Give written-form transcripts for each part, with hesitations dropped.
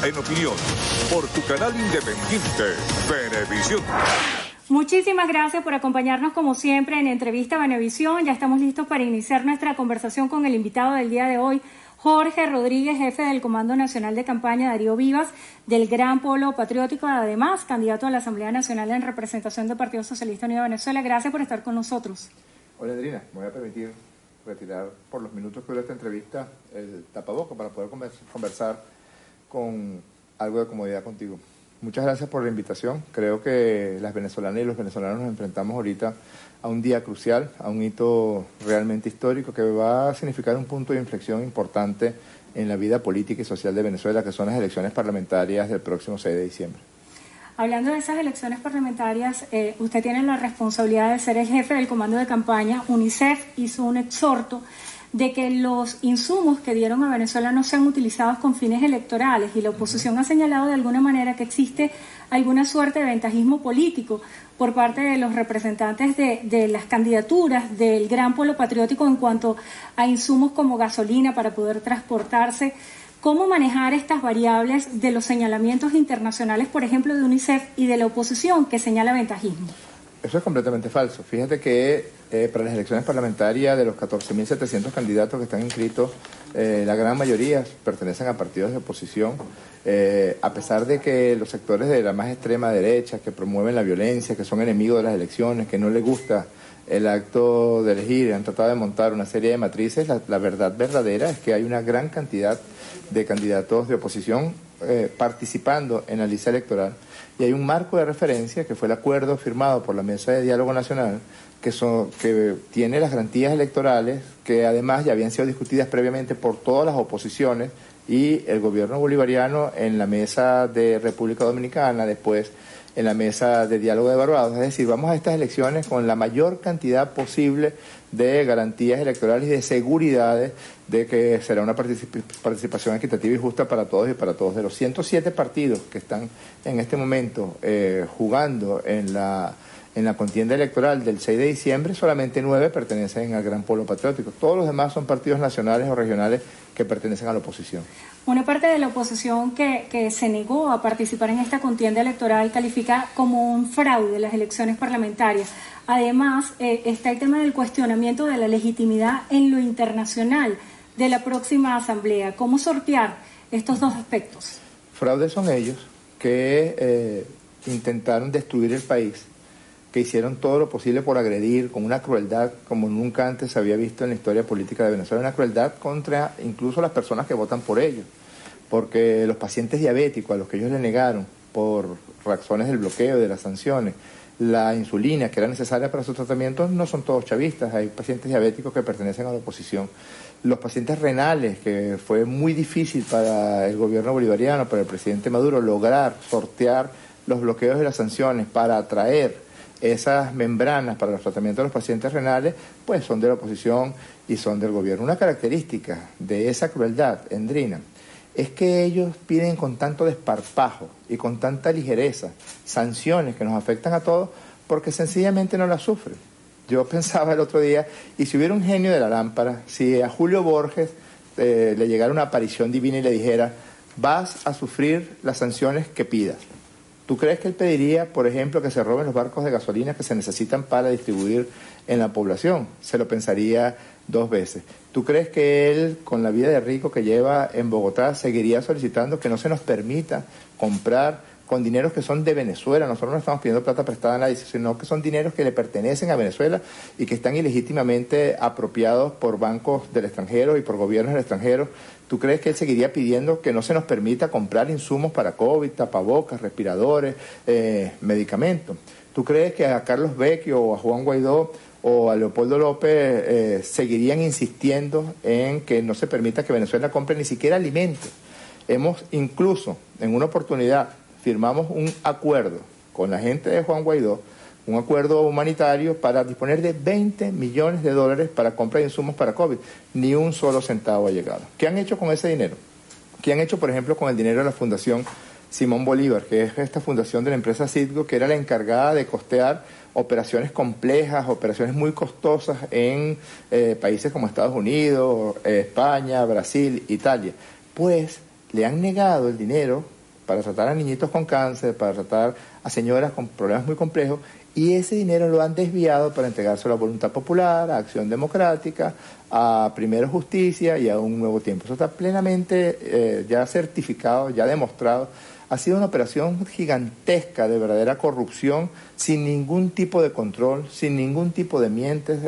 En opinión, por tu canal independiente, Venevisión. Muchísimas gracias por acompañarnos como siempre en Entrevista Venevisión. Ya estamos listos para iniciar nuestra conversación con el invitado del día de hoy, Jorge Rodríguez, jefe del Comando Nacional de Campaña Darío Vivas, del Gran Polo Patriótico, además candidato a la Asamblea Nacional en representación del Partido Socialista Unido de Venezuela. Gracias por estar con nosotros. Hola, Andrina, me voy a permitir retirar por los minutos que dura esta entrevista el tapaboca para poder conversar con algo de comodidad contigo. Muchas gracias por la invitación. Creo que las venezolanas y los venezolanos nos enfrentamos ahorita a un día crucial, a un hito realmente histórico que va a significar un punto de inflexión importante en la vida política y social de Venezuela, que son las elecciones parlamentarias del próximo 6 de diciembre. Hablando de esas elecciones parlamentarias, usted tiene la responsabilidad de ser el jefe del comando de campaña. UNICEF hizo un exhorto de que los insumos que dieron a Venezuela no sean utilizados con fines electorales, y la oposición ha señalado de alguna manera que existe alguna suerte de ventajismo político por parte de los representantes de las candidaturas del Gran Polo Patriótico en cuanto a insumos como gasolina para poder transportarse. ¿Cómo manejar estas variables de los señalamientos internacionales, por ejemplo, de UNICEF y de la oposición que señala ventajismo? Eso es completamente falso. Fíjate que para las elecciones parlamentarias, de los 14.700 candidatos que están inscritos, la gran mayoría pertenecen a partidos de oposición, a pesar de que los sectores de la más extrema derecha, que promueven la violencia, que son enemigos de las elecciones, que no les gusta el acto de elegir, han tratado de montar una serie de matrices. La verdad verdadera es que hay una gran cantidad de candidatos de oposición participando en la lista electoral, y hay un marco de referencia que fue el acuerdo firmado por la Mesa de Diálogo Nacional que tiene las garantías electorales, que además ya habían sido discutidas previamente por todas las oposiciones y el gobierno bolivariano en la Mesa de República Dominicana, después en la Mesa de Diálogo de Barbados. Es decir, vamos a estas elecciones con la mayor cantidad posible de garantías electorales y de seguridades de que será una participación equitativa y justa para todos y para todos. De los 107 partidos que están en este momento jugando en la contienda electoral del 6 de diciembre, solamente 9 pertenecen al Gran Polo Patriótico. Todos los demás son partidos nacionales o regionales que pertenecen a la oposición. Una parte de la oposición que se negó a participar en esta contienda electoral califica como un fraude las elecciones parlamentarias. Además, está el tema del cuestionamiento de la legitimidad en lo internacional de la próxima asamblea. ¿Cómo sortear estos dos aspectos? Fraudes son ellos que intentaron destruir el país, que hicieron todo lo posible por agredir con una crueldad como nunca antes se había visto en la historia política de Venezuela, una crueldad contra incluso las personas que votan por ellos, porque los pacientes diabéticos a los que ellos le negaron por razones del bloqueo, de las sanciones, la insulina que era necesaria para sus tratamientos, no son todos chavistas, hay pacientes diabéticos que pertenecen a la oposición. Los pacientes renales, que fue muy difícil para el gobierno bolivariano, para el presidente Maduro, lograr sortear los bloqueos de las sanciones para atraer esas membranas para los tratamientos de los pacientes renales, pues son de la oposición y son del gobierno. Una característica de esa crueldad, Andrina, es que ellos piden con tanto desparpajo y con tanta ligereza sanciones que nos afectan a todos porque sencillamente no las sufren. Yo pensaba el otro día, y si hubiera un genio de la lámpara, si a Julio Borges le llegara una aparición divina y le dijera, vas a sufrir las sanciones que pidas, ¿tú crees que él pediría, por ejemplo, que se roben los barcos de gasolina que se necesitan para distribuir en la población? Se lo pensaría 2 veces. ¿Tú crees que él, con la vida de rico que lleva en Bogotá, seguiría solicitando que no se nos permita comprar con dineros que son de Venezuela? Nosotros no estamos pidiendo plata prestada a nadie, sino que son dineros que le pertenecen a Venezuela y que están ilegítimamente apropiados por bancos del extranjero y por gobiernos del extranjero. ¿Tú crees que él seguiría pidiendo que no se nos permita comprar insumos para COVID, tapabocas, respiradores, medicamentos? ¿Tú crees que a Carlos Vecchio o a Juan Guaidó o a Leopoldo López seguirían insistiendo en que no se permita que Venezuela compre ni siquiera alimentos? Hemos incluso, en una oportunidad, firmamos un acuerdo con la gente de Juan Guaidó, un acuerdo humanitario para disponer de $20 millones para compra de insumos para COVID. Ni un solo centavo ha llegado. ¿Qué han hecho con ese dinero? ¿Qué han hecho, por ejemplo, con el dinero de la Fundación Simón Bolívar, que es esta fundación de la empresa Citgo, que era la encargada de costear operaciones complejas, operaciones muy costosas en países como Estados Unidos, España, Brasil, Italia? Pues le han negado el dinero para tratar a niñitos con cáncer, para tratar a señoras con problemas muy complejos, y ese dinero lo han desviado para entregárselo a Voluntad Popular, a Acción Democrática, a Primero Justicia y a Un Nuevo Tiempo. Eso está plenamente ya certificado, ya demostrado. Ha sido una operación gigantesca de verdadera corrupción, sin ningún tipo de control, sin ningún tipo de mientes.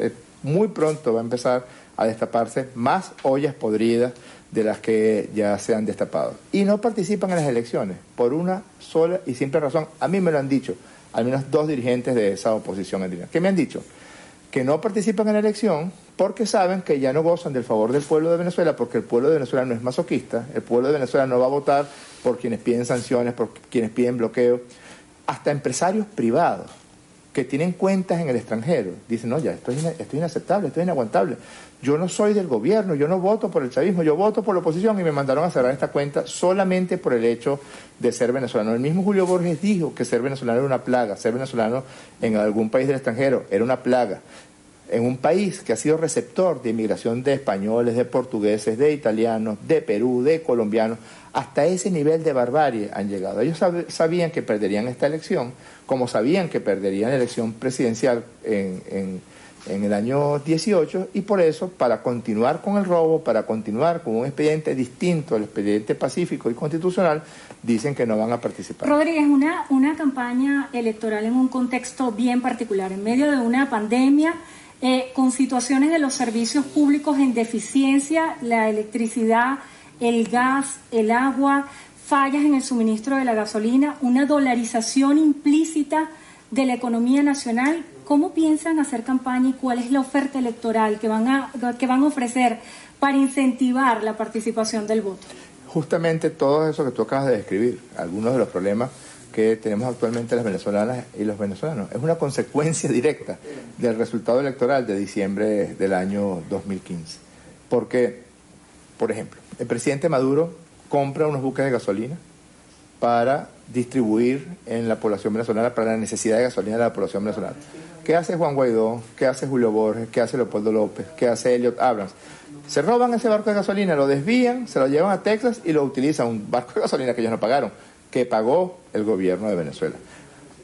Muy pronto va a empezar a destaparse más ollas podridas de las que ya se han destapado. Y no participan en las elecciones por una sola y simple razón. A mí me lo han dicho al menos 2 dirigentes de esa oposición andina. ¿Qué me han dicho? Que no participan en la elección porque saben que ya no gozan del favor del pueblo de Venezuela, porque el pueblo de Venezuela no es masoquista, el pueblo de Venezuela no va a votar por quienes piden sanciones, por quienes piden bloqueo. Hasta empresarios privados que tienen cuentas en el extranjero dicen, no, ya, esto es inaceptable, esto es inaguantable. Yo no soy del gobierno, yo no voto por el chavismo, yo voto por la oposición, y me mandaron a cerrar esta cuenta solamente por el hecho de ser venezolano. El mismo Julio Borges dijo que ser venezolano era una plaga, ser venezolano en algún país del extranjero era una plaga. En un país que ha sido receptor de inmigración de españoles, de portugueses, de italianos, de Perú, de colombianos, hasta ese nivel de barbarie han llegado. Ellos sabían que perderían esta elección, como sabían que perderían la elección presidencial en el año 18, y por eso, para continuar con el robo, para continuar con un expediente distinto al expediente pacífico y constitucional, dicen que no van a participar. Rodríguez, una campaña electoral en un contexto bien particular, en medio de una pandemia, con situaciones de los servicios públicos en deficiencia, la electricidad, el gas, el agua, fallas en el suministro de la gasolina, una dolarización implícita de la economía nacional. ¿Cómo piensan hacer campaña y cuál es la oferta electoral que van a ofrecer para incentivar la participación del voto? Justamente todo eso que tú acabas de describir, algunos de los problemas que tenemos actualmente las venezolanas y los venezolanos, es una consecuencia directa del resultado electoral de diciembre del año 2015. Porque, por ejemplo, el presidente Maduro compra unos buques de gasolina para distribuir en la población venezolana, para la necesidad de gasolina de la población venezolana. ¿Qué hace Juan Guaidó? ¿Qué hace Julio Borges? ¿Qué hace Leopoldo López? ¿Qué hace Elliot Abrams? Se roban ese barco de gasolina, lo desvían, se lo llevan a Texas y lo utilizan, un barco de gasolina que ellos no pagaron, que pagó el gobierno de Venezuela.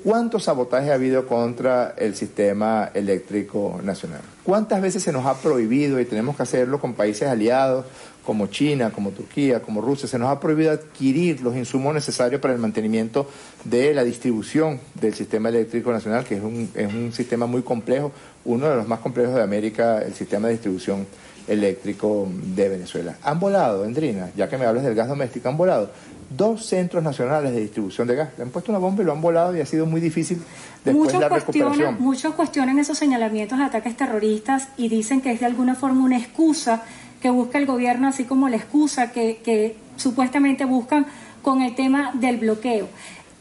¿Cuántos sabotajes ha habido contra el sistema eléctrico nacional? ¿Cuántas veces se nos ha prohibido, y tenemos que hacerlo con países aliados como China, como Turquía, como Rusia, se nos ha prohibido adquirir los insumos necesarios para el mantenimiento de la distribución del sistema eléctrico nacional, que es un sistema muy complejo, uno de los más complejos de América, el sistema de distribución eléctrico de Venezuela? Han volado, Endrina, ya que me hablas del gas doméstico, han volado 2 centros nacionales de distribución de gas. Le han puesto una bomba y lo han volado, y ha sido muy difícil después la recuperación. Muchos cuestionan esos señalamientos de ataques terroristas y dicen que es de alguna forma una excusa que busca el gobierno, así como la excusa que supuestamente buscan con el tema del bloqueo.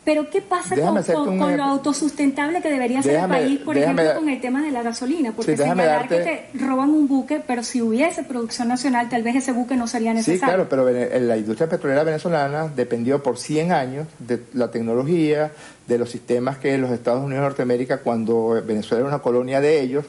Pero ¿qué pasa con lo autosustentable que debería ser el país, por ejemplo, con el tema de la gasolina? Porque señalar que te roban un buque, pero si hubiese producción nacional, tal vez ese buque no sería necesario. Sí, claro, pero la industria petrolera venezolana dependió por 100 años de la tecnología, de los sistemas que los Estados Unidos de Norteamérica, cuando Venezuela era una colonia de ellos,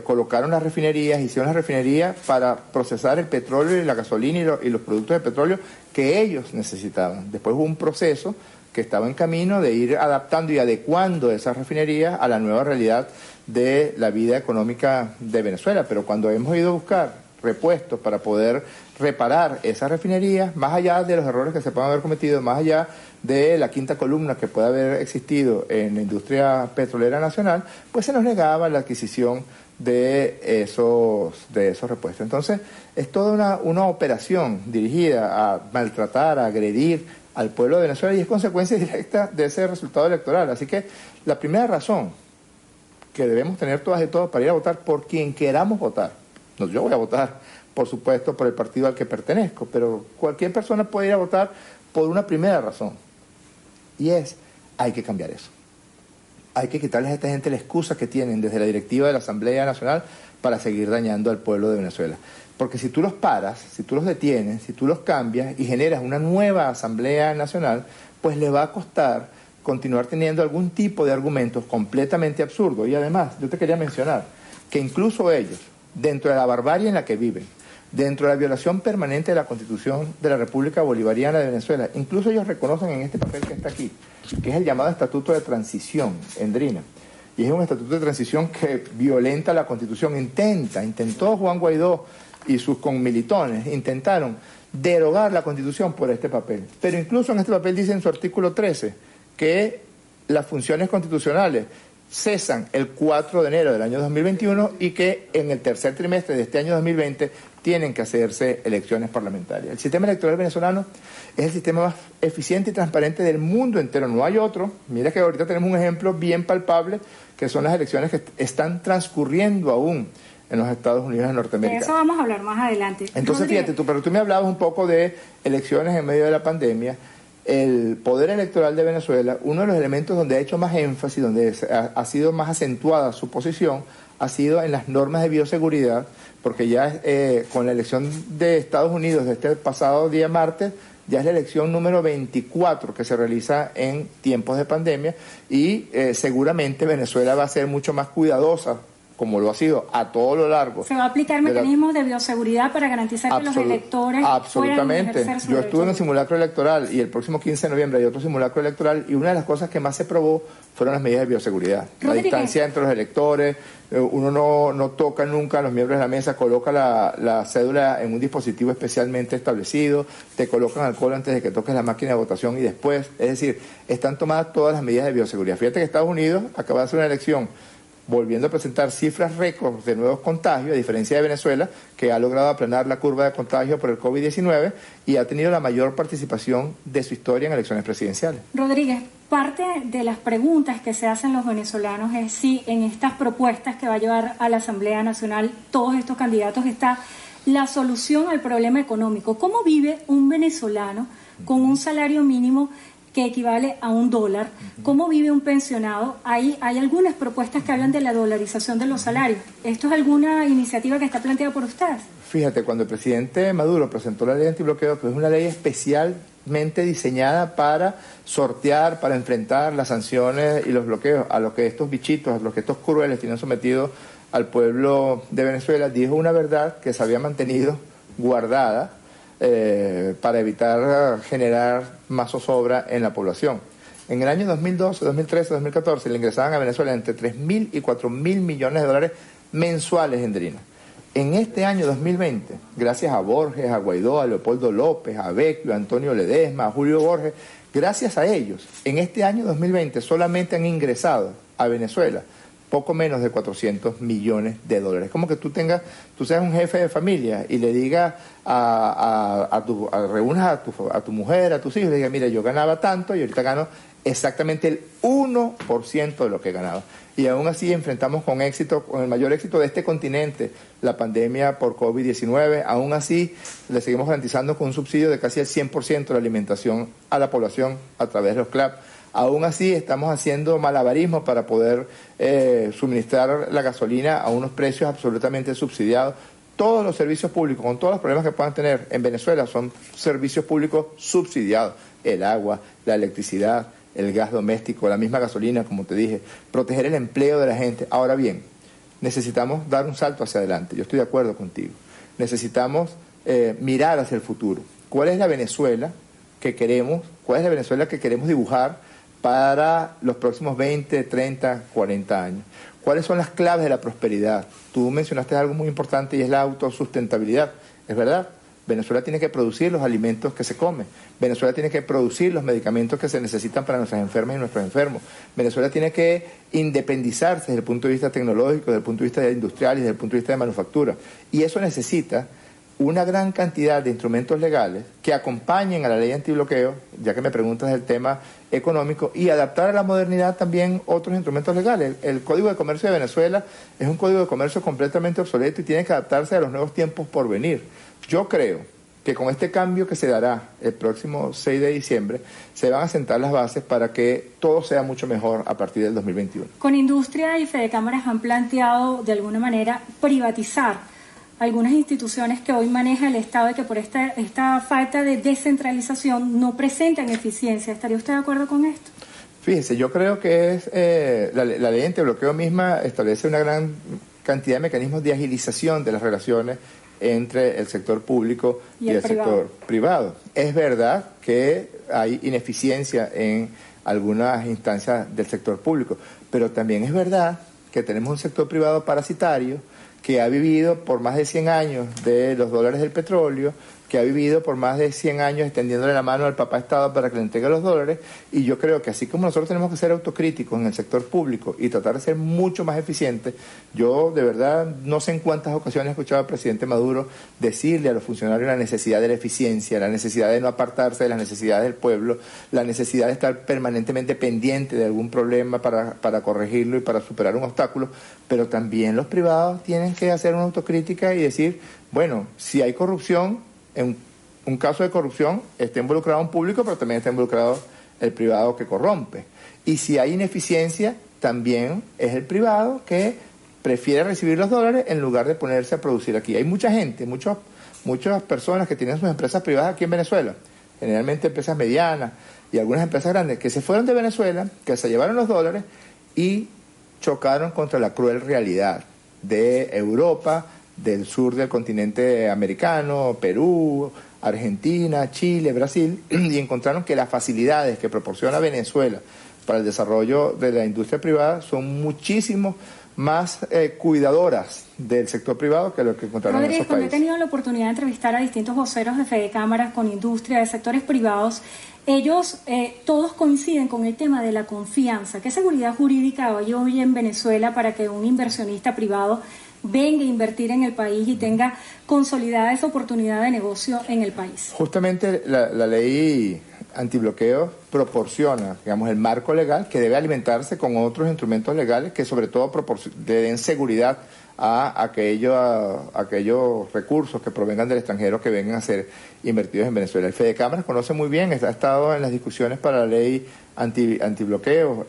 colocaron las refinerías, hicieron las refinerías para procesar el petróleo y la gasolina y los productos de petróleo que ellos necesitaban. Después hubo un proceso que estaba en camino de ir adaptando y adecuando esas refinerías a la nueva realidad de la vida económica de Venezuela. Pero cuando hemos ido a buscar repuestos para poder reparar esas refinerías, más allá de los errores que se puedan haber cometido, más allá de la quinta columna que pueda haber existido en la industria petrolera nacional, pues se nos negaba la adquisición de esos repuestos. Entonces, es toda una operación dirigida a maltratar, a agredir al pueblo de Venezuela, y es consecuencia directa de ese resultado electoral. Así que la primera razón que debemos tener todas y todos para ir a votar por quien queramos votar, no, yo voy a votar, por supuesto, por el partido al que pertenezco, pero cualquier persona puede ir a votar por una primera razón, y hay que cambiar eso. Hay que quitarles a esta gente la excusa que tienen desde la directiva de la Asamblea Nacional para seguir dañando al pueblo de Venezuela. Porque si tú los paras, si tú los detienes, si tú los cambias y generas una nueva Asamblea Nacional, pues le va a costar continuar teniendo algún tipo de argumentos completamente absurdos. Y además, yo te quería mencionar que incluso ellos, dentro de la barbarie en la que viven, dentro de la violación permanente de la Constitución de la República Bolivariana de Venezuela. Incluso ellos reconocen en este papel que está aquí, que es el llamado Estatuto de Transición, Endrina. Y es un estatuto de transición que violenta la Constitución. Intentó Juan Guaidó y sus conmilitones, intentaron derogar la Constitución por este papel. Pero incluso en este papel dice en su artículo 13 que las funciones constitucionales cesan el 4 de enero del año 2021 y que en el tercer trimestre de este año 2020 tienen que hacerse elecciones parlamentarias. El sistema electoral venezolano es el sistema más eficiente y transparente del mundo entero, no hay otro. Mira que ahorita tenemos un ejemplo bien palpable, que son las elecciones que están transcurriendo aún en los Estados Unidos de Norteamérica. De eso vamos a hablar más adelante. Entonces, fíjate, pero tú me hablabas un poco de elecciones en medio de la pandemia. El poder electoral de Venezuela, uno de los elementos donde ha hecho más énfasis, donde ha sido más acentuada su posición, ha sido en las normas de bioseguridad, porque ya con la elección de Estados Unidos de este pasado día martes, ya es la elección número 24 que se realiza en tiempos de pandemia y seguramente Venezuela va a ser mucho más cuidadosa, como lo ha sido a todo lo largo. ¿Se va a aplicar mecanismos de bioseguridad para garantizar que los electores puedan ejercer su Yo estuve en el derecho? simulacro electoral y el próximo 15 de noviembre hay otro simulacro electoral y una de las cosas que más se probó fueron las medidas de bioseguridad. La distancia entre los electores, uno no toca nunca a los miembros de la mesa, coloca la cédula en un dispositivo especialmente establecido, te colocan alcohol antes de que toques la máquina de votación y después. Es decir, están tomadas todas las medidas de bioseguridad. Fíjate que Estados Unidos acaba de hacer una elección volviendo a presentar cifras récords de nuevos contagios, a diferencia de Venezuela, que ha logrado aplanar la curva de contagio por el COVID-19 y ha tenido la mayor participación de su historia en elecciones presidenciales. Rodríguez, parte de las preguntas que se hacen los venezolanos es si en estas propuestas que va a llevar a la Asamblea Nacional todos estos candidatos está la solución al problema económico. ¿Cómo vive un venezolano con un salario mínimo que equivale a $1? ¿Cómo vive un pensionado? Hay algunas propuestas que hablan de la dolarización de los salarios. ¿Esto es alguna iniciativa que está planteada por ustedes? Fíjate, cuando el presidente Maduro presentó la ley antibloqueo, que es una ley especialmente diseñada para sortear, para enfrentar las sanciones y los bloqueos a lo que estos bichitos, a lo que estos crueles tienen sometido al pueblo de Venezuela, dijo una verdad que se había mantenido guardada para evitar generar más zozobra en la población. En el año 2012, 2013, 2014 le ingresaban a Venezuela entre 3.000 y 4.000 millones de dólares mensuales, Endrina. En este año 2020, gracias a Borges, a Guaidó, a Leopoldo López, a Vecchio, a Antonio Ledesma, a Julio Borges, gracias a ellos, en este año 2020 solamente han ingresado a Venezuela poco menos de 400 millones de dólares. Como que tú seas un jefe de familia y le digas reúnas a tu mujer, a tus hijos, y le digas, mira, yo ganaba tanto y ahorita gano exactamente el 1% de lo que ganaba. Y aún así enfrentamos con éxito, con el mayor éxito de este continente, la pandemia por COVID-19. Aún así le seguimos garantizando con un subsidio de casi el 100% de la alimentación a la población a través de los CLAP. Aún así estamos haciendo malabarismos para poder suministrar la gasolina a unos precios absolutamente subsidiados. Todos los servicios públicos, con todos los problemas que puedan tener en Venezuela, son servicios públicos subsidiados. El agua, la electricidad, el gas doméstico, la misma gasolina, como te dije. Proteger el empleo de la gente. Ahora bien, necesitamos dar un salto hacia adelante. Yo estoy de acuerdo contigo. Necesitamos mirar hacia el futuro. ¿Cuál es la Venezuela que queremos? ¿Cuál es la Venezuela que queremos dibujar para los próximos 20, 30, 40 años? ¿Cuáles son las claves de la prosperidad? Tú mencionaste algo muy importante y es la autosustentabilidad. Es verdad, Venezuela tiene que producir los alimentos que se comen. Venezuela tiene que producir los medicamentos que se necesitan para nuestras enfermas y nuestros enfermos. Venezuela tiene que independizarse desde el punto de vista tecnológico, desde el punto de vista industrial y desde el punto de vista de manufactura. Y eso necesita una gran cantidad de instrumentos legales que acompañen a la ley antibloqueo, ya que me preguntas del tema económico, y adaptar a la modernidad también otros instrumentos legales. El Código de Comercio de Venezuela es un código de comercio completamente obsoleto y tiene que adaptarse a los nuevos tiempos por venir. Yo creo que con este cambio que se dará el próximo 6 de diciembre, se van a sentar las bases para que todo sea mucho mejor a partir del 2021. Con Industria y Fedecámaras han planteado de alguna manera privatizar algunas instituciones que hoy maneja el Estado y que por esta falta de descentralización no presentan eficiencia. ¿Estaría usted de acuerdo con esto? Fíjese, yo creo que es la ley antibloqueo misma establece una gran cantidad de mecanismos de agilización de las relaciones entre el sector público y el sector privado. Es verdad que hay ineficiencia en algunas instancias del sector público, pero también es verdad que tenemos un sector privado parasitario que ha vivido por más de 100 años de los dólares del petróleo, que ha vivido por más de 100 años extendiéndole la mano al papá Estado para que le entregue los dólares, y yo creo que así como nosotros tenemos que ser autocríticos en el sector público y tratar de ser mucho más eficientes, yo de verdad no sé en cuántas ocasiones he escuchado al presidente Maduro decirle a los funcionarios la necesidad de la eficiencia, la necesidad de no apartarse de las necesidades del pueblo, la necesidad de estar permanentemente pendiente de algún problema para corregirlo y para superar un obstáculo, pero también los privados tienen que hacer una autocrítica y decir, bueno, si hay corrupción, en un caso de corrupción está involucrado un público, pero también está involucrado el privado que corrompe. Y si hay ineficiencia, también es el privado que prefiere recibir los dólares en lugar de ponerse a producir aquí. Hay mucha gente, muchas personas que tienen sus empresas privadas aquí en Venezuela, generalmente empresas medianas y algunas empresas grandes, que se fueron de Venezuela, que se llevaron los dólares y chocaron contra la cruel realidad de Europa, del sur del continente americano, Perú, Argentina, Chile, Brasil, y encontraron que las facilidades que proporciona Venezuela para el desarrollo de la industria privada son muchísimo más cuidadoras del sector privado que lo que encontraron en esos países. Cuando he tenido la oportunidad de entrevistar a distintos voceros de Fedecámaras con industria, de sectores privados, ellos todos coinciden con el tema de la confianza. ¿Qué seguridad jurídica hay hoy en Venezuela para que un inversionista privado venga a invertir en el país y tenga consolidada esa oportunidad de negocio en el país? Justamente la ley antibloqueo proporciona, digamos, el marco legal que debe alimentarse con otros instrumentos legales que sobre todo den seguridad a aquellos recursos que provengan del extranjero que vengan a ser invertidos en Venezuela. El Fedecámaras conoce muy bien, ha estado en las discusiones para la ley antibloqueo,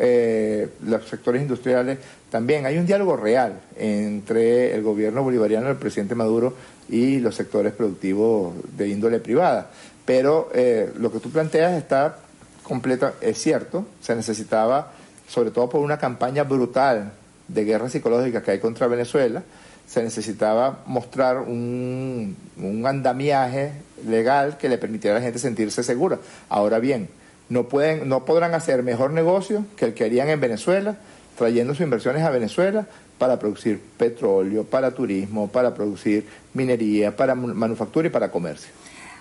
los sectores industriales también. Hay un diálogo real entre el gobierno bolivariano del presidente Maduro y los sectores productivos de índole privada. Pero lo que tú planteas está completo, es cierto, se necesitaba, sobre todo por una campaña brutal de guerra psicológica que hay contra Venezuela, se necesitaba mostrar un andamiaje legal que le permitiera a la gente sentirse segura. Ahora bien, no podrán hacer mejor negocio que el que harían en Venezuela, trayendo sus inversiones a Venezuela para producir petróleo, para turismo, para producir minería, para manufactura y para comercio.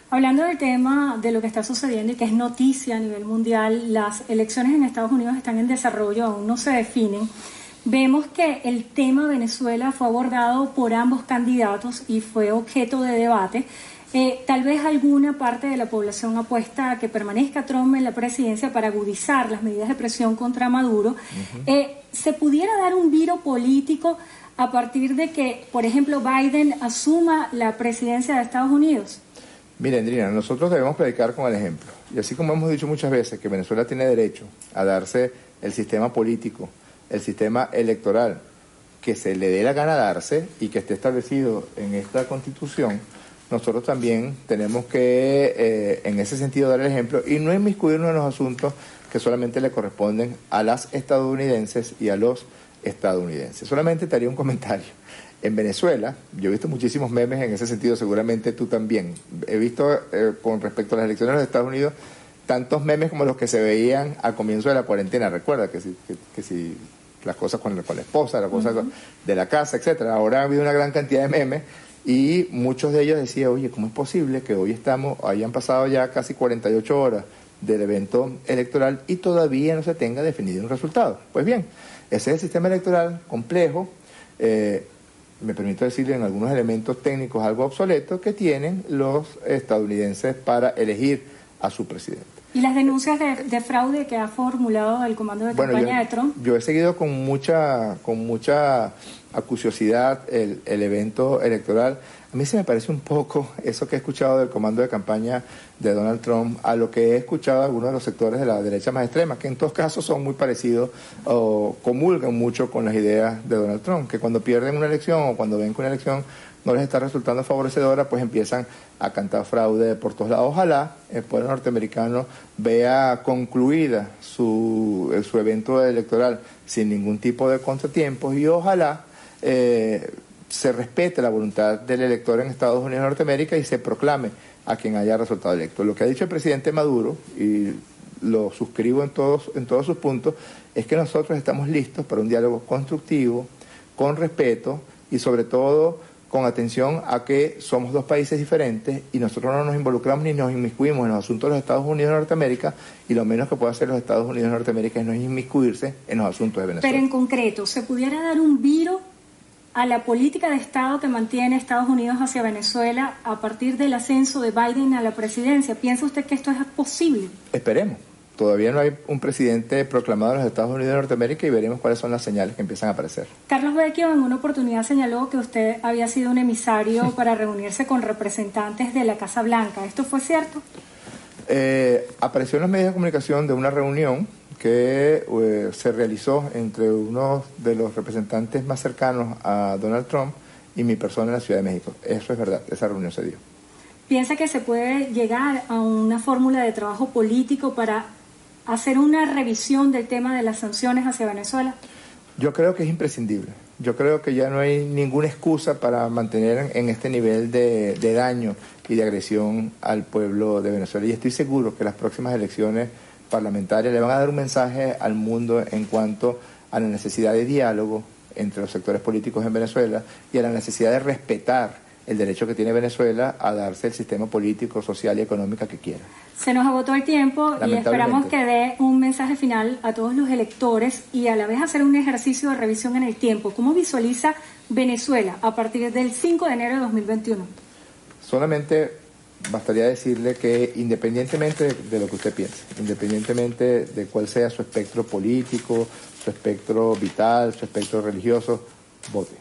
Hablando del tema de lo que está sucediendo y que es noticia a nivel mundial, las elecciones en Estados Unidos están en desarrollo, aún no se definen. Vemos que el tema Venezuela fue abordado por ambos candidatos y fue objeto de debate. Tal vez alguna parte de la población apuesta a que permanezca Trump en la presidencia para agudizar las medidas de presión contra Maduro. ¿Se pudiera dar un viro político a partir de que, por ejemplo, Biden asuma la presidencia de Estados Unidos? Miren, Andrina, nosotros debemos predicar con el ejemplo. Y así como hemos dicho muchas veces que Venezuela tiene derecho a darse el sistema político, el sistema electoral que se le dé la gana darse y que esté establecido en esta Constitución, nosotros también tenemos que, en ese sentido, dar el ejemplo y no inmiscuirnos en los asuntos que solamente le corresponden a las estadounidenses y a los estadounidenses. Solamente te haría un comentario. En Venezuela, yo he visto muchísimos memes en ese sentido, seguramente tú también. He visto, con respecto a las elecciones de los Estados Unidos, tantos memes como los que se veían al comienzo de la cuarentena. Recuerda que si las cosas con la esposa, las cosas de la casa, etcétera. Ahora ha habido una gran cantidad de memes y muchos de ellos decían, oye, ¿cómo es posible que hoy hayan pasado ya casi 48 horas del evento electoral y todavía no se tenga definido un resultado? Pues bien, ese es el sistema electoral complejo, me permito decirle en algunos elementos técnicos algo obsoletos que tienen los estadounidenses para elegir a su presidente. ¿Y las denuncias de fraude que ha formulado el comando de campaña de Trump? Yo he seguido con mucha acuciosidad el evento electoral. A mí se me parece un poco eso que he escuchado del comando de campaña de Donald Trump a lo que he escuchado de algunos de los sectores de la derecha más extrema, que en todos casos son muy parecidos o comulgan mucho con las ideas de Donald Trump, que cuando pierden una elección o cuando ven que una elección no les está resultando favorecedora, pues empiezan a cantar fraude por todos lados. Ojalá el pueblo norteamericano vea concluida su evento electoral sin ningún tipo de contratiempos y ojalá se respete la voluntad del elector en Estados Unidos de Norteamérica y se proclame a quien haya resultado electo. Lo que ha dicho el presidente Maduro, y lo suscribo en todos sus puntos, es que nosotros estamos listos para un diálogo constructivo, con respeto y sobre todo con atención a que somos dos países diferentes y nosotros no nos involucramos ni nos inmiscuimos en los asuntos de los Estados Unidos de Norteamérica, y lo menos que puede hacer los Estados Unidos de Norteamérica es no inmiscuirse en los asuntos de Venezuela. Pero en concreto, ¿se pudiera dar un viro a la política de Estado que mantiene Estados Unidos hacia Venezuela a partir del ascenso de Biden a la presidencia? ¿Piensa usted que esto es posible? Esperemos. Todavía no hay un presidente proclamado en los Estados Unidos de Norteamérica y veremos cuáles son las señales que empiezan a aparecer. Carlos Vecchio en una oportunidad señaló que usted había sido un emisario para reunirse con representantes de la Casa Blanca. ¿Esto fue cierto? Apareció en los medios de comunicación de una reunión que se realizó entre uno de los representantes más cercanos a Donald Trump y mi persona en la Ciudad de México. Eso es verdad, esa reunión se dio. ¿Piensa que se puede llegar a una fórmula de trabajo político para hacer una revisión del tema de las sanciones hacia Venezuela? Yo creo que es imprescindible. Yo creo que ya no hay ninguna excusa para mantener en este nivel de daño y de agresión al pueblo de Venezuela. Y estoy seguro que las próximas elecciones parlamentarias le van a dar un mensaje al mundo en cuanto a la necesidad de diálogo entre los sectores políticos en Venezuela y a la necesidad de respetar el derecho que tiene Venezuela a darse el sistema político, social y económico que quiera. Se nos agotó el tiempo y esperamos que dé un mensaje final a todos los electores y a la vez hacer un ejercicio de revisión en el tiempo. ¿Cómo visualiza Venezuela a partir del 5 de enero de 2021? Solamente bastaría decirle que independientemente de lo que usted piense, independientemente de cuál sea su espectro político, su espectro vital, su espectro religioso, vote.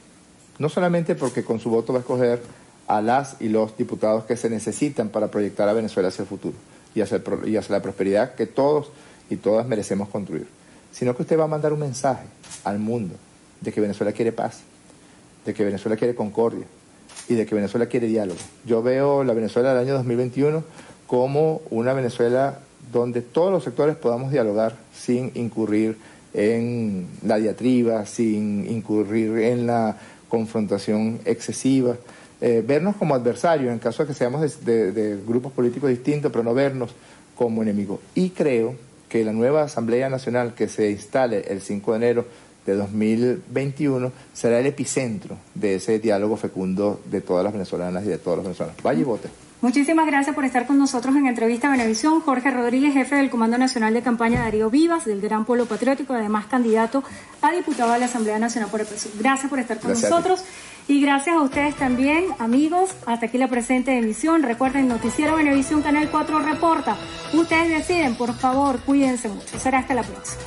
No solamente porque con su voto va a escoger a las y los diputados que se necesitan para proyectar a Venezuela hacia el futuro y hacia la prosperidad que todos y todas merecemos construir, sino que usted va a mandar un mensaje al mundo de que Venezuela quiere paz, de que Venezuela quiere concordia y de que Venezuela quiere diálogo. Yo veo la Venezuela del año 2021 como una Venezuela donde todos los sectores podamos dialogar sin incurrir en la diatriba, sin incurrir en la confrontación excesiva, vernos como adversarios en caso de que seamos de grupos políticos distintos, pero no vernos como enemigos. Y creo que la nueva Asamblea Nacional que se instale el 5 de enero de 2021 será el epicentro de ese diálogo fecundo de todas las venezolanas y de todos los venezolanos. Vaya y vote. Muchísimas gracias por estar con nosotros en Entrevista a Venevisión. Jorge Rodríguez, jefe del Comando Nacional de Campaña Darío Vivas, del Gran Polo Patriótico, además candidato a diputado de la Asamblea Nacional por el PSUV. Gracias por estar con nosotros y gracias a ustedes también, amigos. Hasta aquí la presente emisión. Recuerden, Noticiero Venevisión, Canal 4 reporta. Ustedes deciden, por favor, cuídense mucho. Será hasta la próxima.